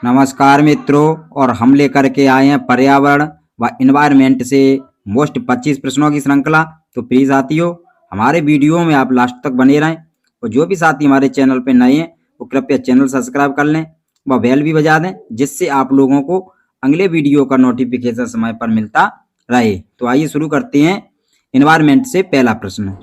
नमस्कार मित्रों, और हम लेकर के आए हैं पर्यावरण व इन्वायरमेंट से मोस्ट 25 प्रश्नों की श्रृंखला। तो प्लीज साथियों, हमारे वीडियो में आप लास्ट तक बने रहें। और जो भी साथी हमारे चैनल पे नए हैं वो कृपया चैनल सब्सक्राइब कर लें व बेल भी बजा दें, जिससे आप लोगों को अगले वीडियो का नोटिफिकेशन समय पर मिलता रहे। तो आइए शुरू करते हैं। इन्वायरमेंट से पहला प्रश्न,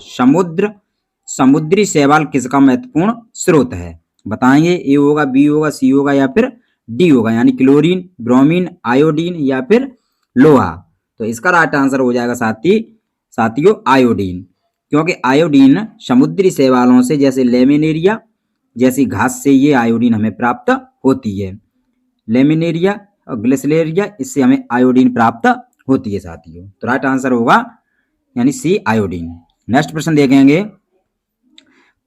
समुद्री शैवाल किसका महत्वपूर्ण स्रोत है? बताएंगे। ए होगा, बी होगा, सी होगा या फिर डी होगा, यानी क्लोरीन, ब्रोमीन, आयोडीन या फिर लोहा। तो इसका राइट आंसर हो जाएगा साथियों आयोडीन, क्योंकि आयोडीन समुद्री शैवालों से जैसे लेमिनेरिया जैसी घास से ये आयोडीन हमें प्राप्त होती है। लेमिनेरिया और ग्लिसलेरिया, इससे हमें आयोडीन प्राप्त होती है साथियों। तो राइट आंसर होगा यानी सी आयोडीन। नेक्स्ट प्रश्न देखेंगे।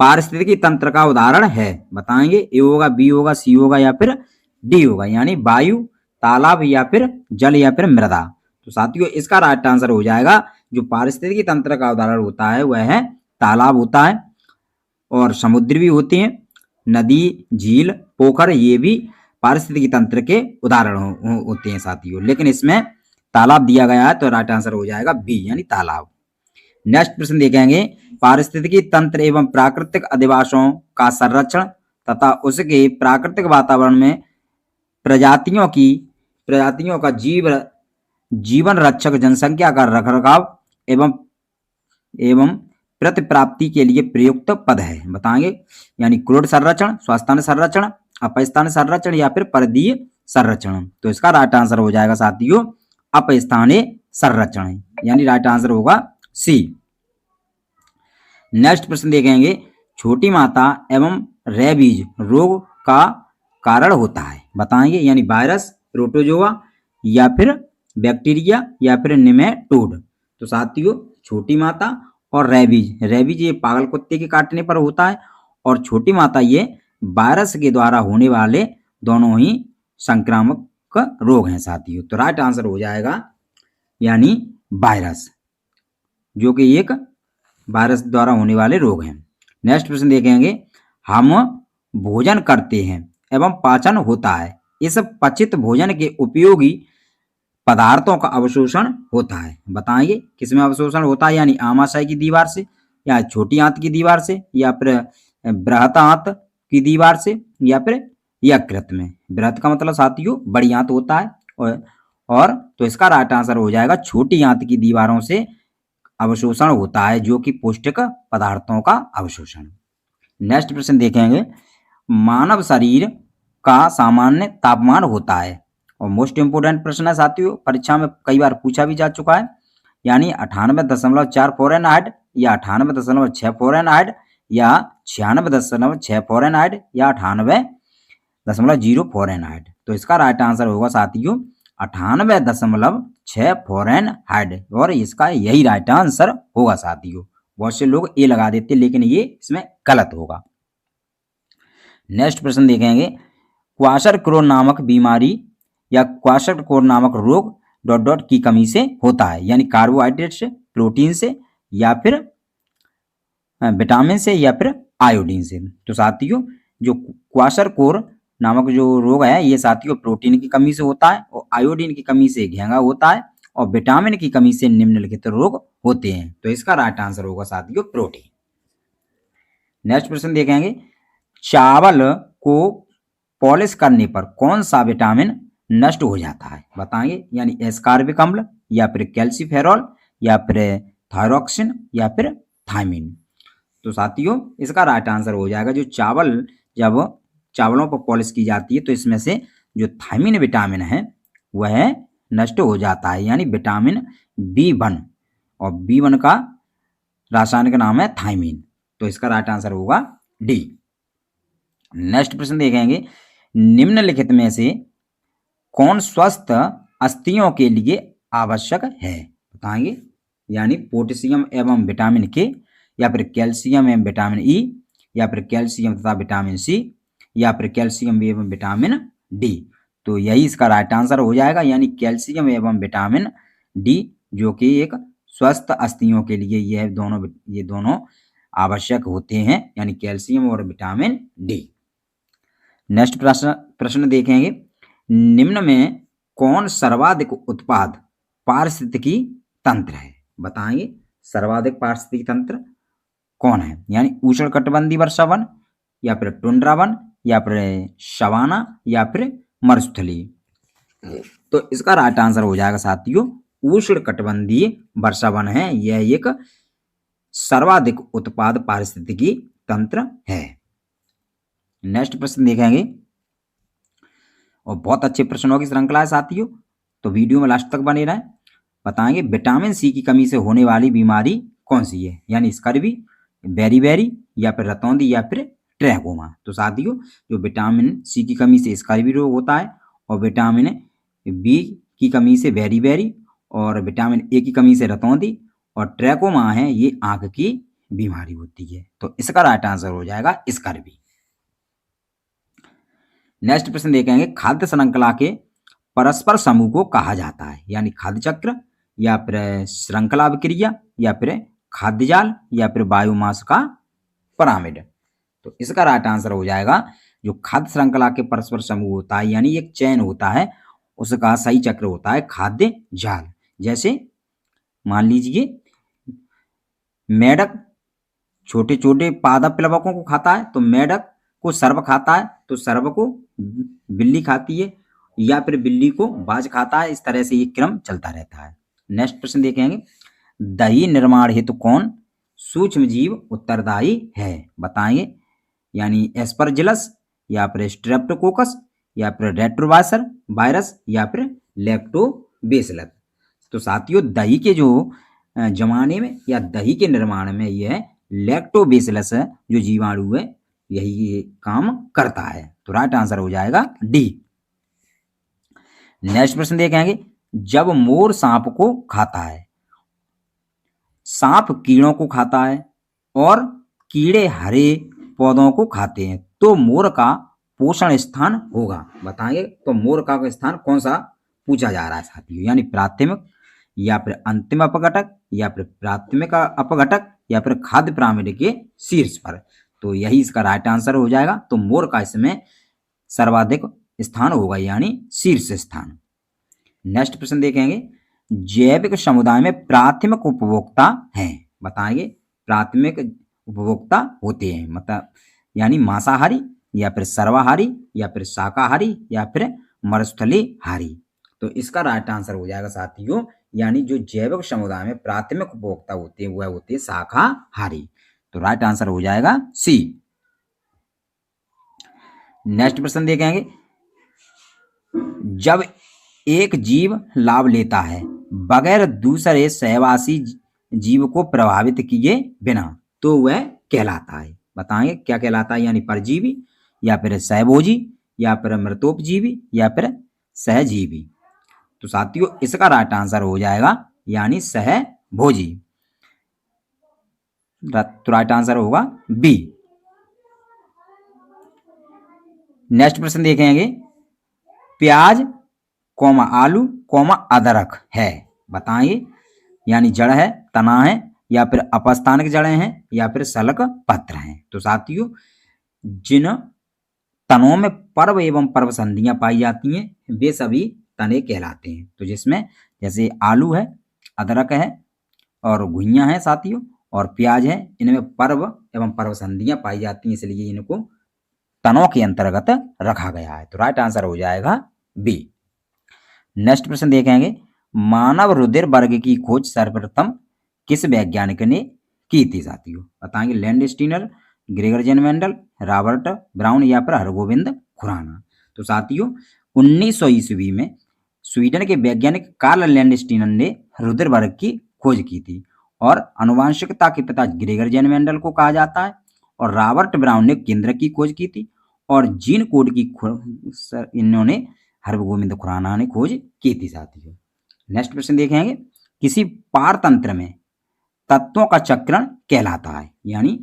पारिस्थितिकी तंत्र का उदाहरण है? बताएंगे। ए होगा, बी होगा, सी होगा या फिर डी होगा, यानी वायु, तालाब या फिर जल या फिर मृदा। तो साथियों इसका राइट आंसर हो जाएगा, जो पारिस्थितिकी तंत्र का उदाहरण होता है वह है तालाब होता है, और समुद्र भी होते हैं, नदी, झील, पोखर, ये भी पारिस्थितिकी तंत्र के उदाहरण होते हैं साथियों। लेकिन इसमें तालाब दिया गया है, तो राइट आंसर हो जाएगा बी, यानी तालाब। नेक्स्ट प्रश्न देखेंगे। पारिस्थितिकी तंत्र एवं प्राकृतिक अधिवासों का संरक्षण तथा उसके प्राकृतिक वातावरण में प्रजातियों का जीवन रक्षक जनसंख्या का रखरखाव एवं प्रतिप्राप्ति के लिए प्रयुक्त पद है। बताएंगे। यानी क्रोड संरक्षण, स्वास्थ्य संरक्षण, अपस्थान संरक्षण या फिर परदीय संरक्षण। तो इसका राइट आंसर हो जाएगा साथियों अपस्थानीय संरक्षण, यानी राइट आंसर होगा सी। नेक्स्ट प्रश्न देखेंगे। छोटी माता एवं रेबीज रोग का कारण होता है? बताएंगे। यानी वायरस, प्रोटोजोआ या फिर बैक्टीरिया या फिर निमेटोड। तो साथियों छोटी माता और रेबीज ये पागल कुत्ते के काटने पर होता है, और छोटी माता ये वायरस के द्वारा होने वाले दोनों ही संक्रामक रोग हैं साथियों। तो राइट आंसर हो जाएगा यानी वायरस, जो कि एक वायरस द्वारा होने वाले रोग हैं। नेक्स्ट प्रश्न देखेंगे। हम भोजन करते हैं एवं पाचन होता है, इस पचित भोजन के उपयोगी पदार्थों का अवशोषण होता है। बताएंगे किसमें अवशोषण होता है? यानी आमाशय की दीवार से, या छोटी आंत की दीवार से, या फिर बृहत आंत की दीवार से, या फिर यकृत में। बृहत का मतलब साथियों बड़ी आंत होता है, और तो इसका राइट आंसर हो जाएगा छोटी आंत की दीवारों से अवशोषण होता है, जो कि पौष्टिक पदार्थों का अवशोषण। नेक्स्ट प्रश्न देखेंगे। मानव शरीर का सामान्य तापमान होता है, और मोस्ट इंपोर्टेंट प्रश्न है साथियों, परीक्षा में कई बार पूछा भी जा चुका है। यानी 98.4 फ़ारेनहाइट या 98.6 फ़ारेनहाइट या 96.6 फ़ारेनहाइट या 98.0 फ़ारेनहाइट। तो इसका राइट आंसर होगा साथियों 98.6 फ़ारेनहाइट, और इसका यही राइट आंसर होगा साथियों। बहुत से लोग ए लगा देते, लेकिन ये इसमें गलत होगा। नेक्स्ट प्रश्न देखेंगे। क्वाशरक्रोन नामक बीमारी या क्वाशरक्रोन नामक रोग ... की कमी से होता है, यानी कार्बोहाइड्रेट से, प्रोटीन से, या फिर विटामिन से, या फिर आयोडीन से। तो साथियों जो क्वाशरक्रोन नामक जो रोग है ये साथियों प्रोटीन की कमी से होता है, और आयोडीन की कमी से घेंगा होता है, और विटामिन की कमी से निम्नलिखित रोग होते हैं। तो इसका राइट आंसर होगा साथियों प्रोटीन। नेक्स्ट प्रश्न देखेंगे। चावल को पॉलिश करने पर कौन सा विटामिन नष्ट हो जाता है? बताएंगे। यानी एस्कॉर्बिक अम्ल, या फिर कैल्सीफेरॉल, या फिर थायरोक्सिन, या फिर थायमिन। तो साथियों इसका राइट आंसर हो जाएगा जो जब चावलों पर पॉलिश की जाती है तो इसमें से जो थायमिन विटामिन है वह नष्ट हो जाता है, यानी विटामिन B1, और B1 का रासायनिक नाम है थायमिन। तो इसका राइट आंसर होगा डी। नेक्स्ट प्रश्न देखेंगे। निम्नलिखित में से कौन स्वस्थ अस्थियों के लिए आवश्यक है? बताएंगे। यानी पोटेशियम एवं विटामिन के, या फिर कैल्शियम एवं विटामिन ई, या फिर कैल्शियम तथा विटामिन सी, या फिर कैल्शियम एवं विटामिन डी। तो यही इसका राइट आंसर हो जाएगा, यानी कैल्शियम एवं विटामिन डी, जो कि एक स्वस्थ अस्थियों के लिए ये दोनों आवश्यक होते हैं, यानी कैल्शियम और विटामिन डी। नेक्स्ट प्रश्न देखेंगे। निम्न में कौन सर्वाधिक उत्पाद पारिस्थितिकी तंत्र है? बताएंगे सर्वाधिक पारिस्थितिकी तंत्र कौन है? यानी उष्णकटिबंधीय वर्षा वन, या फिर टुंड्रा वन, या फिर सवाना, या फिर मरुस्थलीय। तो इसका राइट आंसर हो जाएगा साथियों उष्णकटिबंधीय वर्षा वन है। यह एक सर्वाधिक उत्पाद पारिस्थितिकी तंत्र है। नेक्स्ट प्रश्न देखेंगे, और बहुत अच्छे प्रश्नों की श्रृंखला है साथियों, तो वीडियो में लास्ट तक बने रहें। बताएंगे विटामिन सी की कमी से होने वाली बीमारी कौन सी है? यानी स्कर्वी, बेरीबेरी, या फिर रतौंधी, या फिर ट्रैकोमा। तो साथियों जो विटामिन सी की कमी से स्कर्वी रोग होता है, और विटामिन बी की कमी से बेरीबेरी, और विटामिन ए की कमी से रतौंधी, और ट्रैकोमा है ये आंख की बीमारी होती है। तो इसका राइट आंसर हो जाएगा स्कर्वी। नेक्स्ट प्रश्न देखेंगे, खाद्य श्रृंखला के परस्पर समूह को कहा जाता है? यानी खाद्य चक्र, या फिर श्रृंखला अभिक्रिया, या फिर खाद्य जाल, या फिर बायोमास का पिरामिड। तो इसका राइट आंसर हो जाएगा जो खाद्य श्रृंखला के परस्पर समूह होता है, यानी एक चैन होता है, उसका सही चक्र होता है खाद्य जाल। जैसे मान लीजिए मेढक छोटे छोटे पादप प्लवकों को खाता है, तो मेढक को सर्प खाता है, तो सर्प को बिल्ली खाती है, या फिर बिल्ली को बाज खाता है। इस तरह से ये क्रम चलता रहता है। नेक्स्ट प्रश्न देखेंगे, दही निर्माण हेतु कौन सूक्ष्म जीव उत्तरदायी है? बताएंगे यानी एस्परजिलस, या फिर स्ट्रेप्टोकोकस, या फिर रेट्रोवायरस वायरस, या फिर लैक्टोबैसिलस। तो साथियों दही के जो जमाने में या दही के निर्माण में यह लैक्टोबैसिलस जो जीवाणु है यही काम करता है। तो राइट आंसर हो जाएगा डी। नेक्स्ट प्रश्न देखेंगे, जब मोर सांप को खाता है, सांप कीड़ों को खाता है और कीड़े हरे पौधों को खाते हैं, तो मोर का पोषण स्थान होगा? बताएंगे तो मोर का स्थान कौन सा पूछा जा रहा है साथियों? यानी प्राथमिक, या फिर अंतिम अपघटक, या फिर प्राथमिक अपघटक, या फिर खाद्य पिरामिड के शीर्ष पर। तो यही इसका राइट आंसर हो जाएगा। तो मोर का इसमें सर्वाधिक स्थान होगा, यानी शीर्ष स्थान। नेक्स्ट प्रश्न देखेंगे, जैविक समुदाय में प्राथमिक उपभोक्ता हैं? बताएंगे प्राथमिक उपभोक्ता होते हैं मतलब यानी मांसाहारी, या फिर सर्वाहारी, या फिर शाकाहारी, या फिर मरुस्थलीहारी। तो इसका राइट आंसर हो जाएगा साथियों यानी जो जैविक समुदाय में प्राथमिक उपभोक्ता होते हैं वह होते हैं शाकाहारी। तो राइट आंसर हो जाएगा सी। नेक्स्ट प्रश्न देखेंगे, जब एक जीव लाभ लेता है बगैर दूसरे सहवासी जीव को प्रभावित किए बिना, तो वह कहलाता है? बताएंगे क्या कहलाता है? यानी परजीवी, या फिर सहभोजी, या फिर मृतोपजीवी, या फिर सहजीवी। तो साथियों इसका राइट आंसर हो जाएगा यानी सहभोजी। तो राइट आंसर होगा बी। नेक्स्ट प्रश्न देखेंगे, प्याज कौमा आलू कौमा अदरक है? बताएंगे यानी जड़ है, तना है, या फिर अपस्थानिक जड़ें हैं, या फिर सलक पत्र हैं। तो साथियों जिन तनों में पर्व एवं पर्व संधियां पाई जाती हैं वे सभी तने कहलाते हैं। तो जिसमें जैसे आलू है, अदरक है, और घुइयां हैं साथियों, और प्याज है, इनमें पर्व एवं पर्व संधियां पाई जाती हैं, इसलिए इनको तनों के अंतर्गत रखा गया है। तो राइट आंसर हो जाएगा बी। नेक्स्ट प्रश्न देखेंगे, मानव रुधिर वर्ग की खोज सर्वप्रथम किस वैज्ञानिक ने की थी? साथियों बताएंगे लैंडस्टीनर, ग्रेगर जेन मेंडल, रॉबर्ट ब्राउन, या फिर हरगोविंद खुराना। तो साथियों 1900 ईस्वी में स्वीडन के वैज्ञानिक कार्ल लैंडस्टीनर ने रुधिर वर्ग की खोज की थी, और अनुवांशिकता के पिता ग्रेगर जेन मेंडल को कहा जाता है, और रॉबर्ट ब्राउन ने केंद्रक की खोज की थी, और जीन कोड की इन्होंने हरगोविंद खुराना ने खोज की थी साथियों। नेक्स्ट प्रश्न देखेंगे, किसी पारतंत्र में तत्वों का चक्रण कहलाता है? यानी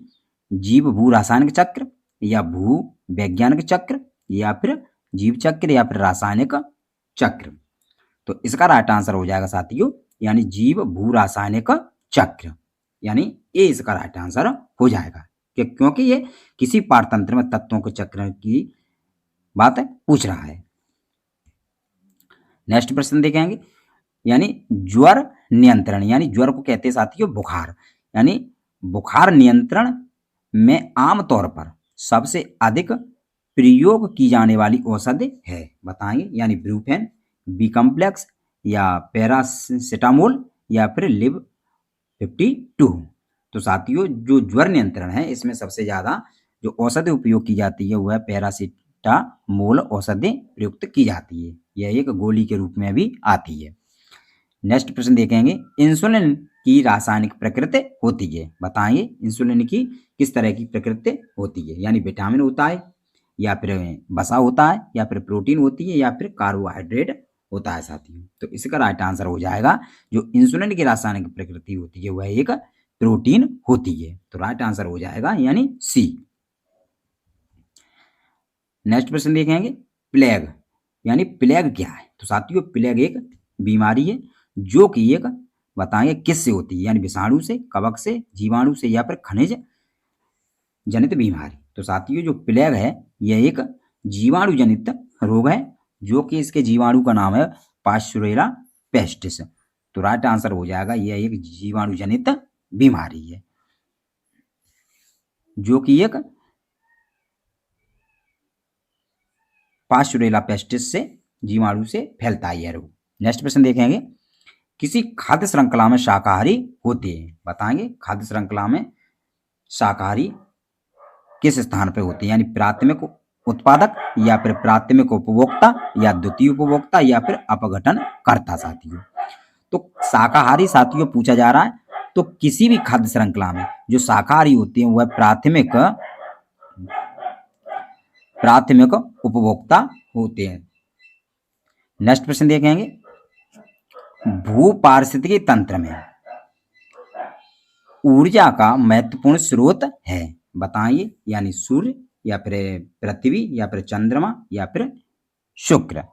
जीव भू रासायनिक चक्र, या भू वैज्ञानिक चक्र, या फिर जीव चक्र, या फिर रासायनिक चक्र। तो इसका राइट आंसर हो जाएगा साथियों यानी जीव भू रासायनिक चक्र, यानी ये इसका राइट आंसर हो जाएगा क्योंकि ये किसी पारतंत्र में तत्वों के चक्र की बात पूछ रहा है। नेक्स्ट प्रश्न देखेंगे, यानी ज्वर नियंत्रण, यानी ज्वर को कहते हैं साथियों बुखार, यानी बुखार नियंत्रण में आमतौर पर सबसे अधिक प्रयोग की जाने वाली औषधि है, बताएंगे, यानी ब्रूफेन, बी कॉम्प्लेक्स या पैरासिटामोल या फिर लिव 52। तो साथियों जो ज्वर नियंत्रण है इसमें सबसे ज्यादा जो औषधि उपयोग की जाती है वह है पैरासिटामोल औषधि प्रयुक्त की जाती है, यह एक गोली के रूप में भी आती है। नेक्स्ट प्रश्न देखेंगे, इंसुलिन की रासायनिक प्रकृति होती है, बताएंगे इंसुलिन की किस तरह की प्रकृति होती है, यानी विटामिन होता है या फिर वसा होता है या फिर प्रोटीन होती है या फिर कार्बोहाइड्रेट होता है साथियों। तो इसका राइट आंसर हो जाएगा जो इंसुलिन की रासायनिक प्रकृति होती है वह एक प्रोटीन होती है, तो राइट आंसर हो जाएगा यानी सी। नेक्स्ट प्रश्न देखेंगे, प्लेग, यानी प्लेग क्या है, तो साथियों प्लेग एक बीमारी है जो कि एक बताएंगे किससे होती है, यानी विषाणु से, कवक से, जीवाणु से या फिर खनिज जनित बीमारी। तो साथियों जो प्लेग है यह एक जीवाणु जनित रोग है जो कि इसके जीवाणु का नाम है पाश्चुरेला पेस्टिस, तो राइट आंसर हो जाएगा यह एक जीवाणु जनित बीमारी है जो कि एक पाश्चुरेला पेस्टिस से जीवाणु से फैलता है यह रोग। नेक्स्ट प्रश्न देखेंगे, किसी खाद्य श्रृंखला में शाकाहारी होते हैं, बताएंगे खाद्य श्रृंखला में शाकाहारी किस स्थान पे होते हैं, यानी प्राथमिक उत्पादक या फिर प्राथमिक उपभोक्ता या द्वितीय उपभोक्ता या फिर अपघटन करता साथियों। तो शाकाहारी साथियों पूछा जा रहा है, तो किसी भी खाद्य श्रृंखला में जो शाकाहारी होते हैं वह प्राथमिक उपभोक्ता होते हैं। नेक्स्ट प्रश्न देखेंगे, भू पारिस्थितिकी तंत्र में ऊर्जा का महत्वपूर्ण स्रोत है, बताइए, यानी सूर्य या फिर पृथ्वी या फिर चंद्रमा या फिर शुक्र।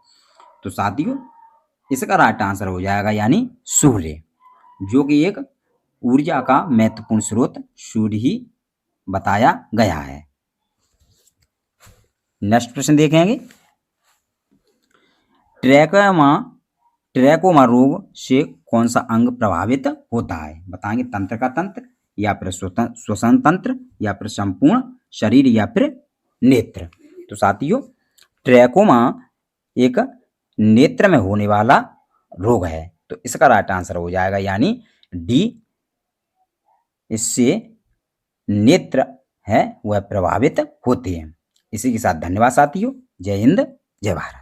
तो साथियों इसका राइट आंसर हो जाएगा यानी सूर्य, जो कि एक ऊर्जा का महत्वपूर्ण स्रोत सूर्य ही बताया गया है। नेक्स्ट प्रश्न देखेंगे, ट्रैकोमा रोग से कौन सा अंग प्रभावित होता है, बताएंगे तंत्र का तंत्र या फिर श्वसन तंत्र या फिर संपूर्ण शरीर या फिर नेत्र। तो साथियों ट्रैकोमा एक नेत्र में होने वाला रोग है, तो इसका राइट आंसर हो जाएगा यानी डी, इससे नेत्र है वह प्रभावित होते हैं। इसी के साथ धन्यवाद साथियों, जय हिंद जय भारत।